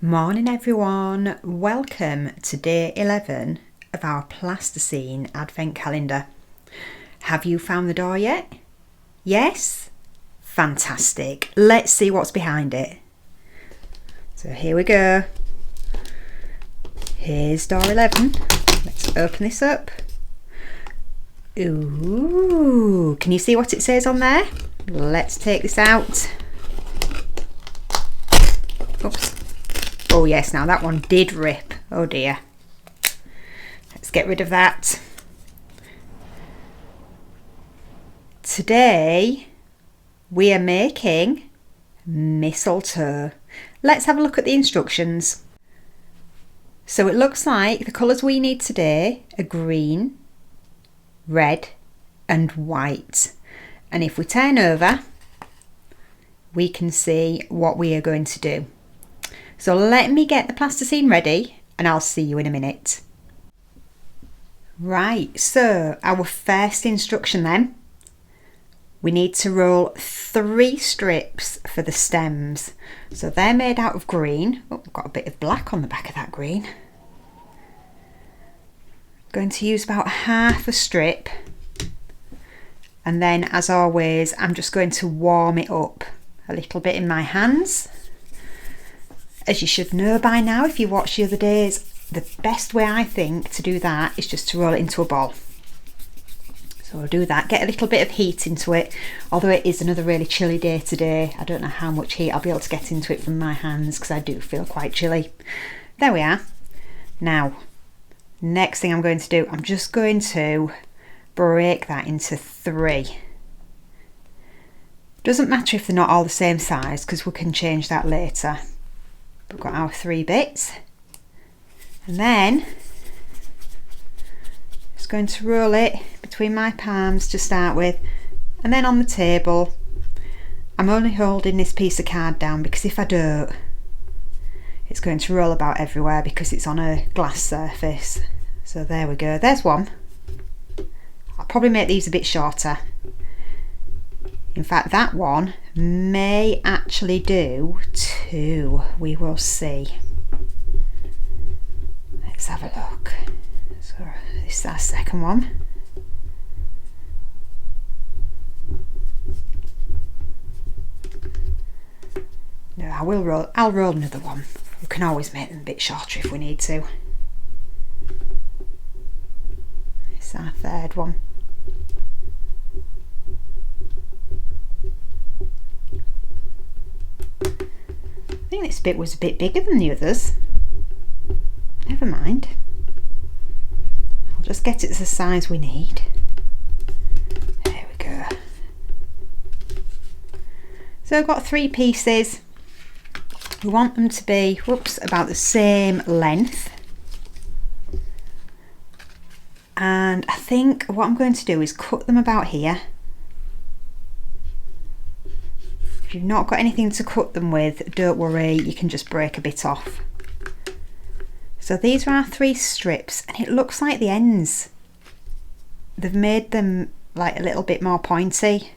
Morning everyone, welcome to day 11 of our Plasticine advent calendar. Have you found the door yet? Yes? Fantastic. Let's see what's behind it. So here we go. Here's door 11. Let's open this up. Ooh, can you see what it says on there? Let's take this out. Oops. Oh yes, now that one did rip. Oh dear. Let's get rid of that. Today we are making mistletoe. Let's have a look at the instructions. So it looks like the colours we need today are green, red and white. And if we turn over, we can see what we are going to do. So let me get the plasticine ready and I'll see you in a minute. Right, so our first instruction then. We need to roll 3 strips for the stems. So they're made out of green. Oh, I've got a bit of black on the back of that green. Going to use about half a strip. And then as always, I'm just going to warm it up a little bit in my hands. As you should know by now, if you watched the other days, the best way I think to do that is just to roll it into a ball. So I'll do that, get a little bit of heat into it, although it is another really chilly day today. I don't know how much heat I'll be able to get into it from my hands because I do feel quite chilly. There we are. Now, next thing I'm going to do, I'm just going to break that into 3. Doesn't matter if they're not all the same size because we can change that later. We've got our 3 bits, and then just going to roll it between my palms to start with, and then on the table. I'm only holding this piece of card down because if I don't, it's going to roll about everywhere because it's on a glass surface. So there we go, there's one. I'll probably make these a bit shorter. In fact, that one may actually do 2. We will see. Let's have a look. So this is our second one. No, I'll roll another one. We can always make them a bit shorter if we need to. This is our third one. I think this bit was a bit bigger than the others. Never mind. I'll just get it to the size we need. There we go. So I've got 3 pieces. We want them to be, about the same length. And I think what I'm going to do is cut them about here. If you've not got anything to cut them with, don't worry, you can just break a bit off. So these are our 3 strips, and it looks like the ends, they've made them like a little bit more pointy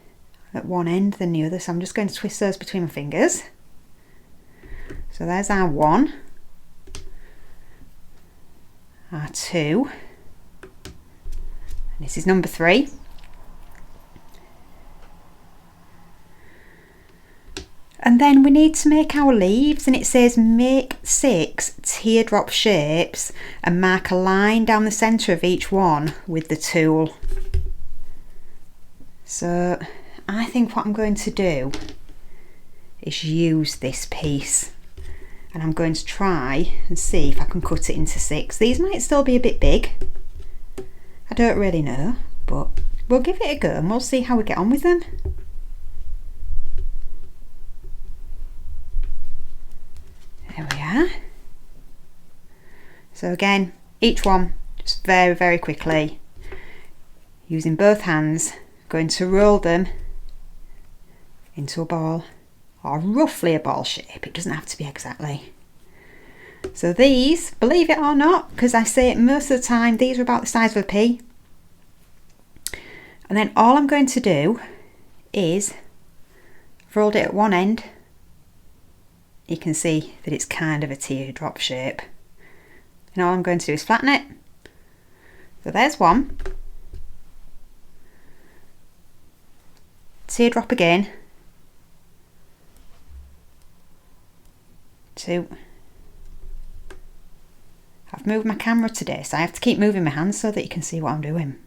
at one end than the other, so I'm just going to twist those between my fingers. So there's our 1, our 2, and this is number 3. And then we need to make our leaves, and it says make 6 teardrop shapes and mark a line down the centre of each one with the tool. So I think what I'm going to do is use this piece, and I'm going to try and see if I can cut it into 6. These might still be a bit big. I don't really know, but we'll give it a go and we'll see how we get on with them. There we are. So again, each one just very, very quickly, using both hands, going to roll them into a ball, or roughly a ball shape. It doesn't have to be exactly. So these, believe it or not, because I say it most of the time, these are about the size of a pea. And then all I'm going to do is, I've rolled it at one end, you can see that it's kind of a teardrop shape. And all I'm going to do is flatten it. So there's one. Teardrop again. 2. I've moved my camera today, so I have to keep moving my hands so that you can see what I'm doing.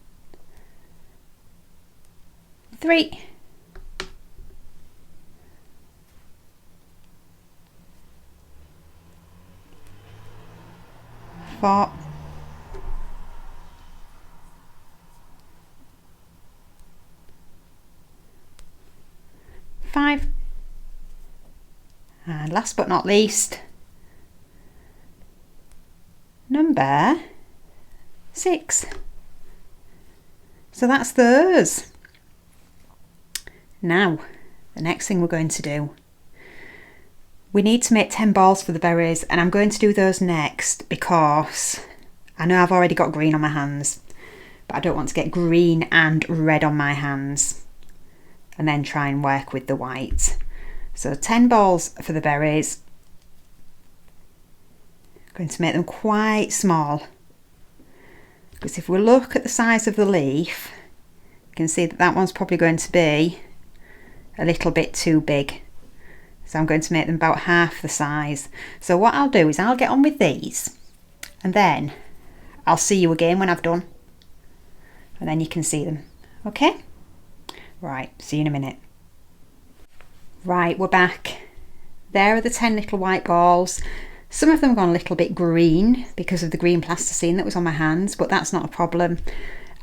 3. 4. 5. And last but not least, number 6. So that's those. Now, the next thing we're going to do, we need to make 10 balls for the berries, and I'm going to do those next because I know I've already got green on my hands, but I don't want to get green and red on my hands and then try and work with the white. So 10 balls for the berries. I'm going to make them quite small, because if we look at the size of the leaf, you can see that that one's probably going to be a little bit too big. So I'm going to make them about half the size. So what I'll do is I'll get on with these, and then I'll see you again when I've done, and then you can see them. Okay? Right, see you in a minute. Right, we're back. There are the 10 little white balls. Some of them have gone a little bit green because of the green plasticine that was on my hands, but that's not a problem.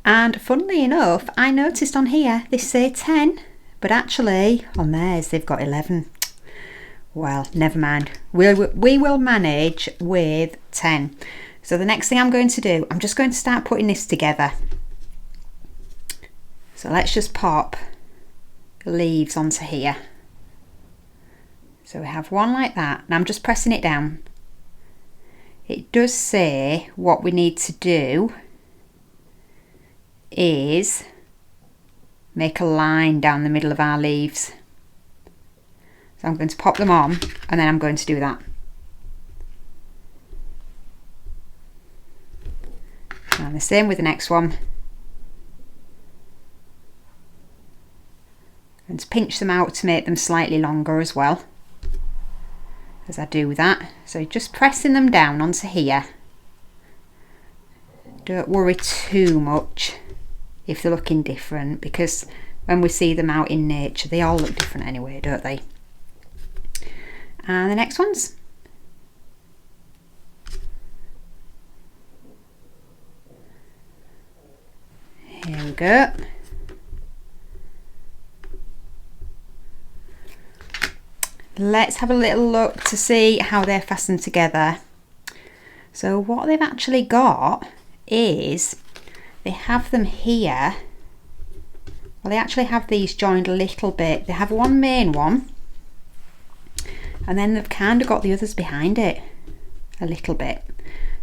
And funnily enough, I noticed on here they say 10, but actually on theirs they've got 11. Well, never mind. We will manage with 10. So the next thing I'm going to do, I'm just going to start putting this together. So let's just pop the leaves onto here. So we have one like that, and I'm just pressing it down. It does say what we need to do is make a line down the middle of our leaves. So I'm going to pop them on, and then I'm going to do that. And the same with the next one. I'm going to pinch them out to make them slightly longer as well as I do that. So just pressing them down onto here. Don't worry too much if they're looking different, because when we see them out in nature they all look different anyway, don't they? And the next ones. Here we go. Let's have a little look to see how they're fastened together. So what they've actually got is they have them here. Well, they actually have these joined a little bit. They have one main one, and then they've kind of got the others behind it a little bit.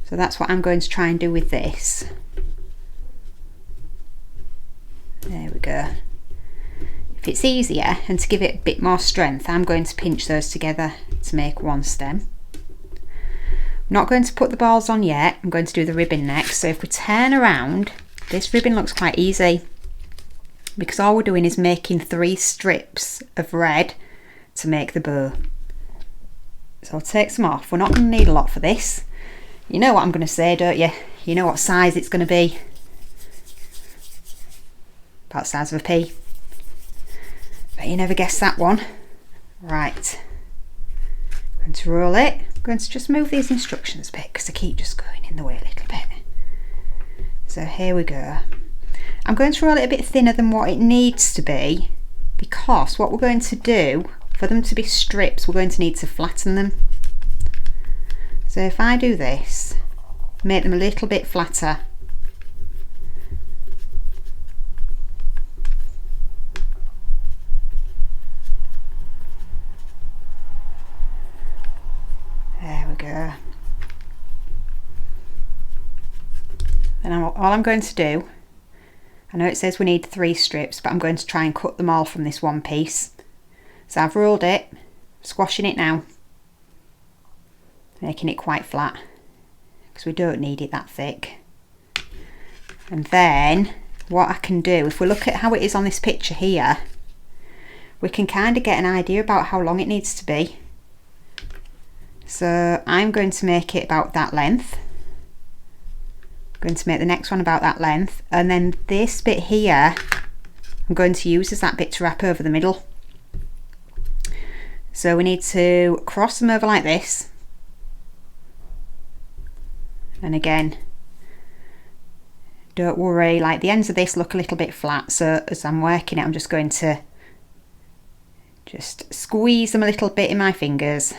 So that's what I'm going to try and do with this. There we go. If it's easier and to give it a bit more strength, I'm going to pinch those together to make one stem. I'm not going to put the balls on yet. I'm going to do the ribbon next. So if we turn around, this ribbon looks quite easy because all we're doing is making 3 strips of red to make the bow. So I'll take some off. We're not going to need a lot for this. You know what I'm going to say, don't you? You know what size it's going to be. About the size of a pea. Bet you never guessed that one. Right. I'm going to roll it. I'm going to just move these instructions a bit because they keep just going in the way a little bit. So here we go. I'm going to roll it a bit thinner than what it needs to be, because what we're going to do, for them to be strips, we're going to need to flatten them. So if I do this, make them a little bit flatter. There we go. And all I'm going to do, I know it says we need 3 strips, but I'm going to try and cut them all from this one piece. So I've rolled it, squashing it now. making it quite flat because we don't need it that thick. And then what I can do, if we look at how it is on this picture here, we can kind of get an idea about how long it needs to be. So I'm going to make it about that length. I'm going to make the next one about that length, and then this bit here I'm going to use as that bit to wrap over the middle. So we need to cross them over like this, and again, don't worry, like the ends of this look a little bit flat, so as I'm working it I'm just going to just squeeze them a little bit in my fingers.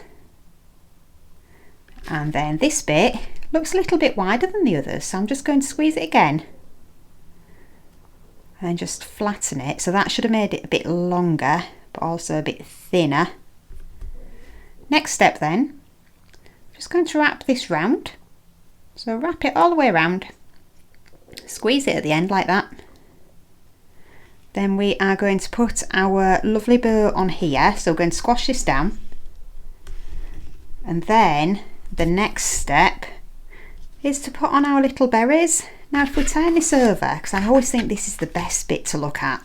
And then this bit looks a little bit wider than the others, so I'm just going to squeeze it again and just flatten it. So that should have made it a bit longer but also a bit thinner. Next step then, I'm just going to wrap this round. So wrap it all the way around, squeeze it at the end like that. Then we are going to put our lovely bow on here, so we're going to squash this down, and then the next step is to put on our little berries. Now if we turn this over, because I always think this is the best bit to look at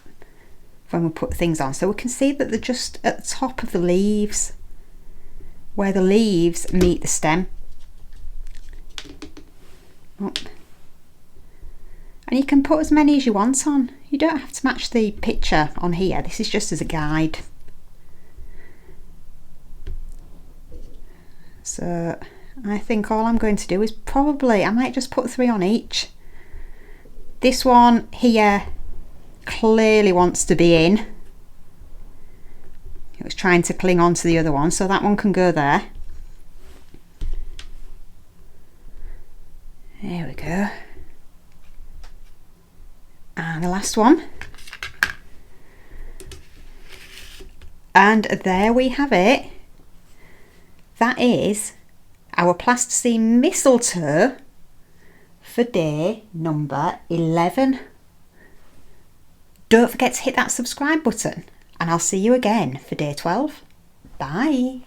when we put things on, so we can see that they're just at the top of the leaves, where the leaves meet the stem. Oh. And you can put as many as you want on. You don't have to match the picture on here. This is just as a guide. So I think all I'm going to do is probably, I might just put 3 on each. This one here clearly wants to be in. It was trying to cling on to the other one, so that one can go there. There we go. And the last one. And there we have it. That is our plasticine mistletoe for day number 11. Don't forget to hit that subscribe button, and I'll see you again for day 12. Bye.